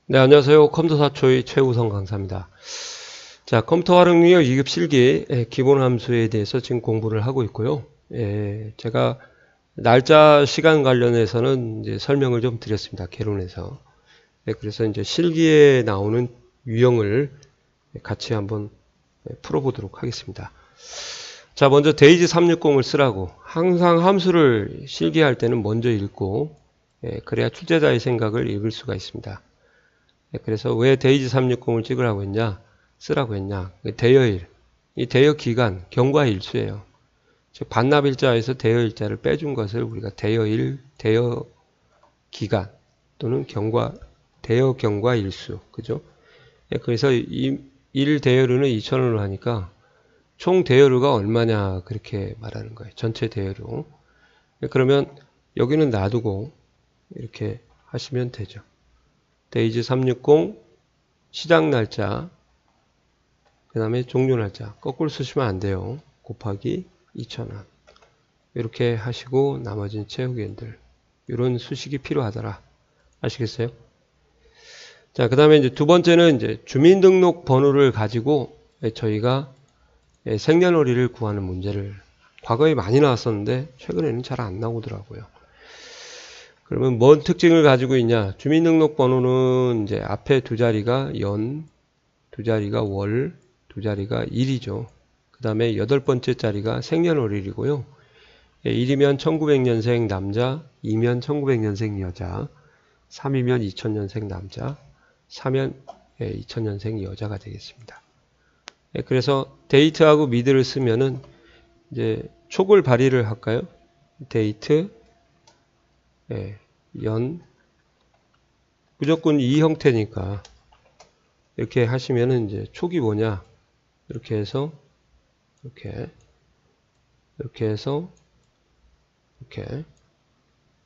네, 안녕하세요. 컴퓨터 사초의 최우성 강사입니다. 자, 컴퓨터 활용 능력 2급 실기 기본 함수에 대해서 지금 공부를 하고 있고요. 제가 날짜 시간 관련해서는 이제 설명을 좀 드렸습니다. 개론에서. 그래서 이제 실기에 나오는 유형을 같이 한번 풀어보도록 하겠습니다. 자, 먼저 데이지 360을 쓰라고. 항상 함수를 실기할 때는 먼저 읽고, 그래야 출제자의 생각을 읽을 수가 있습니다. 그래서 왜 데이지 360을 찍으라고 했냐, 쓰라고 했냐. 대여일, 이 대여기간, 경과일수예요. 즉 반납일자에서 대여일자를 빼준 것을 우리가 대여일, 대여기간 또는 대여경과일수, 그죠? 그래서 일 대여료는 2,000원으로 하니까 총 대여료가 얼마냐 그렇게 말하는 거예요. 전체 대여료. 그러면 여기는 놔두고 이렇게 하시면 되죠. 데이지 360 시작 날짜, 그 다음에 종료 날짜 거꾸로 쓰시면 안 돼요. 곱하기 2,000원 이렇게 하시고 나머지는 채우기들, 이런 수식이 필요하더라. 아시겠어요? 자, 그 다음에 이제 두 번째는 이제 주민등록 번호를 가지고 저희가 생년월일을 구하는 문제를 과거에 많이 나왔었는데 최근에는 잘 안 나오더라고요. 그러면 뭔 특징을 가지고 있냐? 주민등록번호는 이제 앞에 두 자리가 연, 두 자리가 월, 두 자리가 일이죠. 그 다음에 여덟 번째 자리가 생년월일이고요. 1이면 1900년생 남자, 2면 1900년생 여자, 3이면 2000년생 남자, 4면 2000년생 여자가 되겠습니다. 그래서 데이트하고 미드를 쓰면은 이제 촉을 발휘를 할까요? 데이트, 연, 무조건 이 형태니까 이렇게 하시면은 이제 촉이 뭐냐, 이렇게 해서 이렇게 해서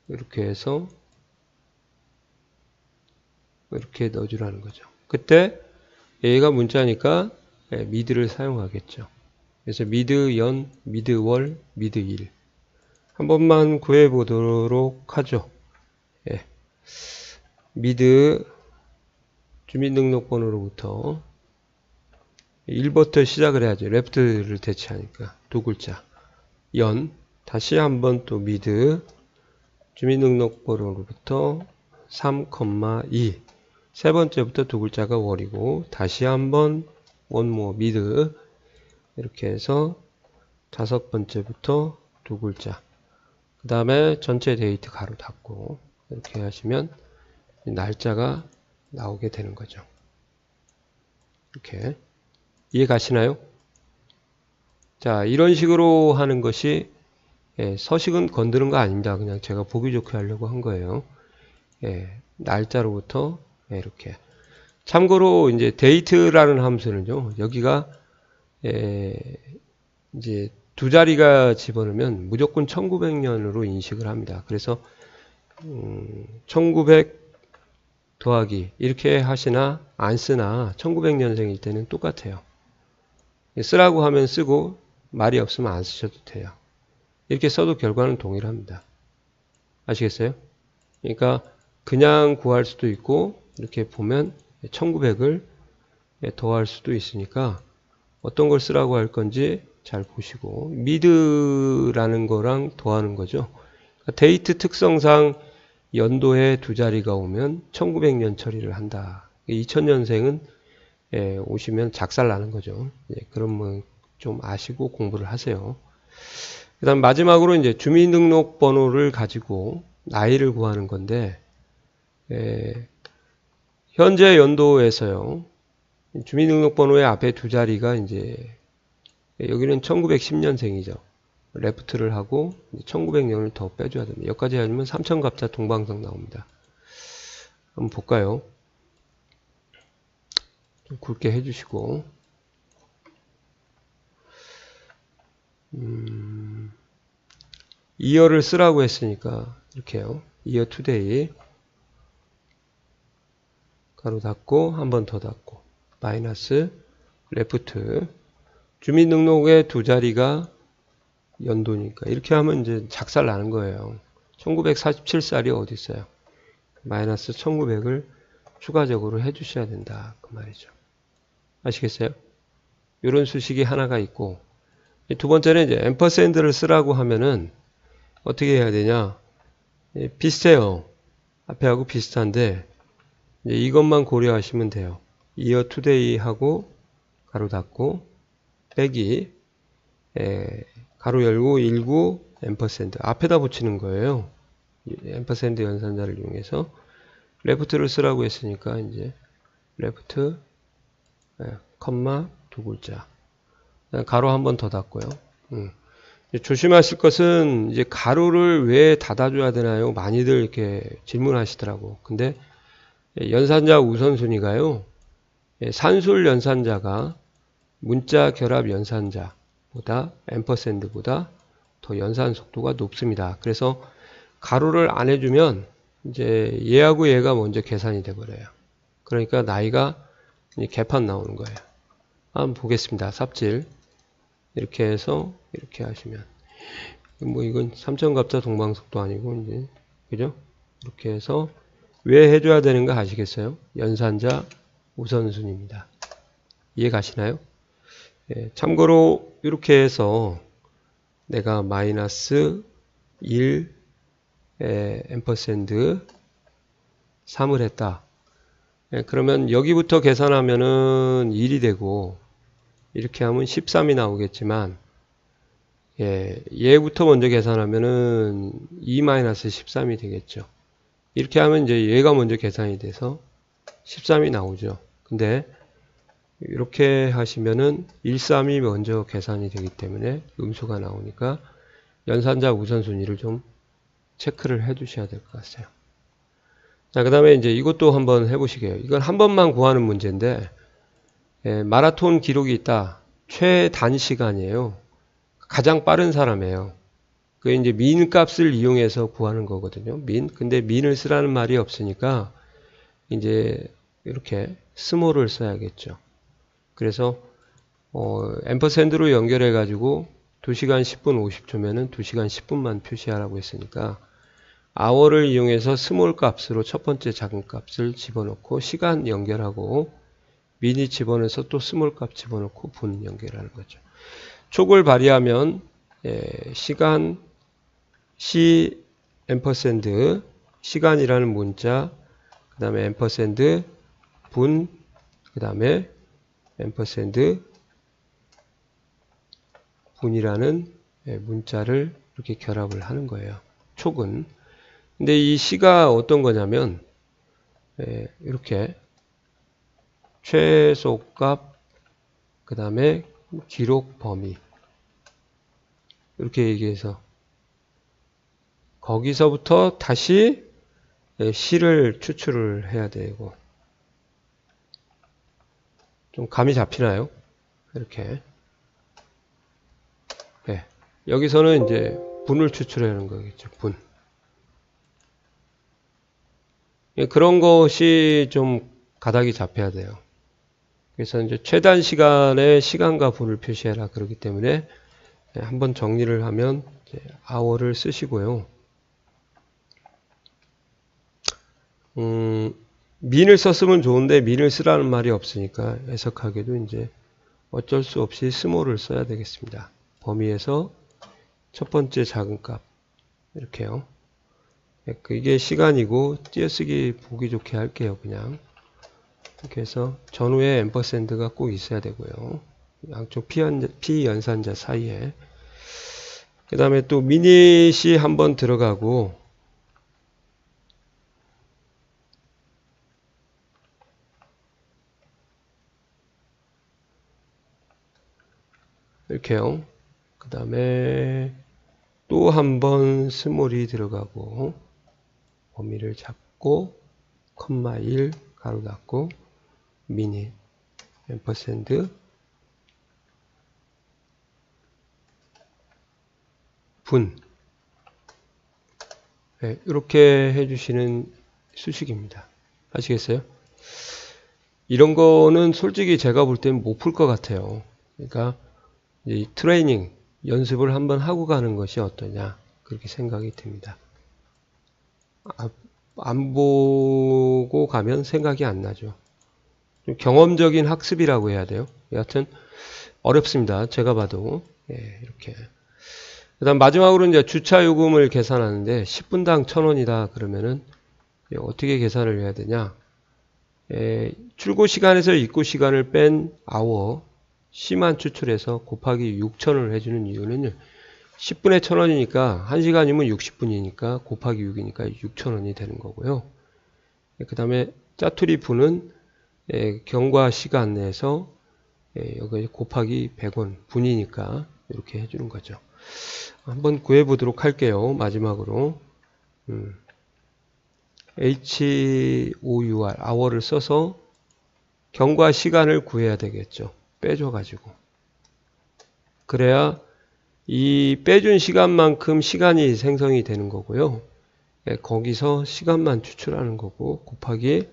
이렇게 해서 이렇게 넣어주라는 거죠. 그때 얘가 문자니까 미드를 사용하겠죠. 그래서 미드 연, 미드 월, 미드 일 한 번만 구해 보도록 하죠. 미드 주민등록번호로부터 1부터 시작을 해야죠. 레프트를 대체하니까 두 글자. 연, 다시 한번 또 미드 주민등록번호로부터 3,2 세 번째부터 두 글자가 월이고, 다시 한번 원모 미드, 이렇게 해서 다섯 번째부터 두 글자, 그 다음에 전체 데이트 가로 닫고 이렇게 하시면 날짜가 나오게 되는 거죠. 이렇게 이해 가시나요? 자, 이런 식으로 하는 것이 서식은 건드는 거 아닙니다. 그냥 제가 보기 좋게 하려고 한 거예요. 날짜로부터 이렇게. 참고로 이제 데이트라는 함수는요, 여기가 이제 두 자리가 집어넣으면 무조건 1900년으로 인식을 합니다. 그래서 1900 더하기 이렇게 하시나 안 쓰나 1900년생일 때는 똑같아요. 쓰라고 하면 쓰고 말이 없으면 안 쓰셔도 돼요. 이렇게 써도 결과는 동일합니다. 아시겠어요? 그러니까 그냥 구할 수도 있고 이렇게 보면 1900을 더할 수도 있으니까 어떤 걸 쓰라고 할 건지 잘 보시고, 미드라는 거랑 더하는 거죠. 데이트 특성상 연도에 두 자리가 오면 1900년 처리를 한다. 2000년생은 오시면 작살 나는 거죠. 그러면 좀 아시고 공부를 하세요. 그 다음 마지막으로 이제 주민등록번호를 가지고 나이를 구하는 건데, 현재 연도에서요, 주민등록번호의 앞에 두 자리가 이제 여기는 1910년생이죠. 레프트를 하고 1900년을 더 빼줘야 됩니다. 여기까지 하면 삼천갑자 동방석 나옵니다. 한번 볼까요? 좀 굵게 해주시고, 이어를 쓰라고 했으니까 이렇게요. 이어 투데이 가로 닫고 한 번 더 닫고 마이너스 레프트, 주민등록의 두 자리가 연도니까 이렇게 하면 이제 작살 나는 거예요. 1947살이 어디 있어요? 마이너스 1900을 추가적으로 해 주셔야 된다 그 말이죠. 아시겠어요? 이런 수식이 하나가 있고, 두 번째는 이제 앰퍼샌드를 쓰라고 하면은 어떻게 해야 되냐? 비슷해요. 앞에하고 비슷한데 이것만 고려하시면 돼요. year today 하고 가로 닫고 빼기 가로 열고 19 앰퍼샌드 앞에다 붙이는 거예요. 앰퍼샌드 연산자를 이용해서 레프트를 쓰라고 했으니까 이제 레프트 컴마 두 글자 가로 한 번 더 닫고요. 조심하실 것은 이제 가로를 왜 닫아줘야 되나요? 많이들 이렇게 질문하시더라고. 근데 연산자 우선순위가요. 산술 연산자가 문자 결합 연산자보다 앰퍼샌드보다 더 연산 속도가 높습니다. 그래서 가로를 안 해주면 이제 얘하고 얘가 먼저 계산이 돼 버려요. 그러니까 나이가 개판 나오는 거예요. 한번 보겠습니다. 삽질 이렇게 해서 이렇게 하시면 뭐 이건 삼천갑자 동방속도 아니고 이제 그죠? 이렇게 해서 왜 해줘야 되는가 아시겠어요? 연산자 우선순위입니다. 이해 가시나요? 참고로 이렇게 해서 내가 마이너스 1 앰퍼샌드 3을 했다. 그러면 여기부터 계산하면은 1이 되고 이렇게 하면 13이 나오겠지만 얘부터 먼저 계산하면은 2-13이 되겠죠. 이렇게 하면 이제 얘가 먼저 계산이 돼서 13이 나오죠. 근데 이렇게 하시면은 13이 먼저 계산이 되기 때문에 음수가 나오니까 연산자 우선순위를 좀 체크를 해 주셔야 될 것 같아요. 자, 그 다음에 이제 이것도 한번 해보시게요. 이건 한 번만 구하는 문제인데, 마라톤 기록이 있다. 최단시간이에요. 가장 빠른 사람이에요. 그게 이제 민 값을 이용해서 구하는 거거든요. 근데 민을 쓰라는 말이 없으니까, 이제 이렇게 스몰을 써야겠죠. 그래서, 앰퍼샌드로 연결해가지고 2시간 10분 50초면은 2시간 10분만 표시하라고 했으니까, hour를 이용해서 스몰 값으로 첫 번째 작은 값을 집어넣고 시간 연결하고 미니 집어넣어서 또 스몰 값 집어넣고 분 연결하는 거죠. 촉을 발휘하면 시간 C 앰퍼샌드 시간이라는 문자 그 다음에 앰퍼샌드 분 그 다음에 앰퍼샌드 분이라는 문자를 이렇게 결합을 하는 거예요. 촉은 근데 이 시가 어떤 거냐면 이렇게 최소값 그 다음에 기록 범위 이렇게 얘기해서 거기서부터 다시 시를 추출을 해야 되고 좀 감이 잡히나요? 이렇게 여기서는 이제 분을 추출하는 거겠죠. 분 그런 것이 좀 가닥이 잡혀야 돼요. 그래서 이제 최단 시간에 시간과 분을 표시해라 그러기 때문에 한번 정리를 하면 이제 hour를 쓰시고요. 민을 썼으면 좋은데 민을 쓰라는 말이 없으니까 해석하기도 이제 어쩔 수 없이 스몰을 써야 되겠습니다. 범위에서 첫 번째 작은 값 이렇게요. 이게 시간이고 띄어쓰기 보기 좋게 할게요. 그냥 이렇게 해서 전후에 앰퍼샌드가 꼭 있어야 되고요. 양쪽 P 연산자 사이에 그 다음에 또 미닛이 한번 들어가고 이렇게요. 그 다음에 또 한번 스몰이 들어가고 범위를 잡고 컴마 1 가로 닫고 미닛 앰퍼샌드 분 이렇게 해주시는 수식입니다. 아시겠어요? 이런 거는 솔직히 제가 볼 때는 못 풀 것 같아요. 그러니까 이 트레이닝 연습을 한번 하고 가는 것이 어떠냐 그렇게 생각이 듭니다. 안 보고 가면 생각이 안 나죠. 좀 경험적인 학습이라고 해야 돼요. 여하튼 어렵습니다. 제가 봐도. 예, 이렇게. 그 다음 마지막으로 이제 주차 요금을 계산하는데 10분당 1,000원이다 그러면은 어떻게 계산을 해야 되냐. 출고 시간에서 입고 시간을 뺀 아워 C만 추출해서 곱하기 6,000원을 해주는 이유는요. 10분에 1,000원이니까 1시간이면 60분이니까 곱하기 6이니까 6,000원이 되는 거고요. 그 다음에 짜투리 분은 경과 시간 내에서 여기 곱하기 100원 분이니까 이렇게 해주는 거죠. 한번 구해보도록 할게요. 마지막으로 HOUR hour를 써서 경과 시간을 구해야 되겠죠. 빼줘가지고 그래야 이 빼준 시간만큼 시간이 생성이 되는 거고요. 거기서 시간만 추출하는 거고 곱하기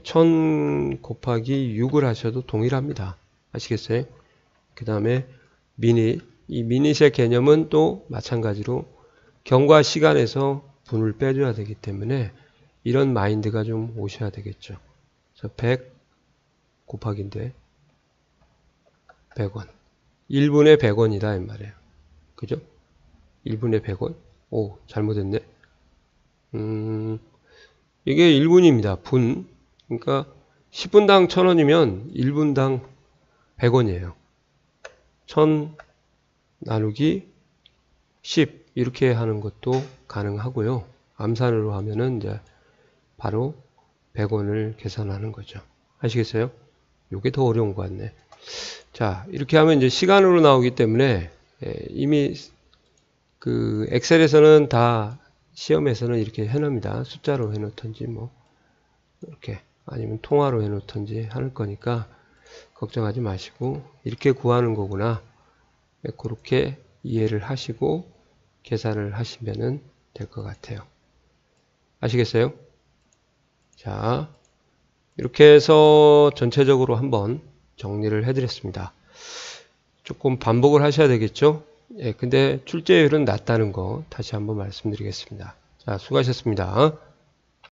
1000 곱하기 6을 하셔도 동일합니다. 아시겠어요? 그 다음에 미닛, 이 미닛의 개념은 또 마찬가지로 경과 시간에서 분을 빼줘야 되기 때문에 이런 마인드가 좀 오셔야 되겠죠. 그래서 100 곱하기인데 100원. 1분에 100원이다 이 말이에요. 그죠? 1분에 100원? 오, 잘못했네. 이게 1분입니다. 분. 그러니까 10분당 1,000원이면 1분당 100원이에요. 1000 나누기 10 이렇게 하는 것도 가능하고요. 암산으로 하면은 이제 바로 100원을 계산하는 거죠. 아시겠어요? 요게 더 어려운 것 같네. 자, 이렇게 하면 이제 시간으로 나오기 때문에 이미 그 엑셀에서는 다 시험에서는 이렇게 해놓습니다. 숫자로 해놓던지 뭐 이렇게 아니면 통화로 해놓던지 할 거니까 걱정하지 마시고 이렇게 구하는 거구나. 그렇게 이해를 하시고 계산을 하시면 될 것 같아요. 아시겠어요? 자, 이렇게 해서 전체적으로 한번 정리를 해드렸습니다. 조금 반복을 하셔야 되겠죠? 예, 근데 출제율은 낮다는 거 다시 한번 말씀드리겠습니다. 자, 수고하셨습니다.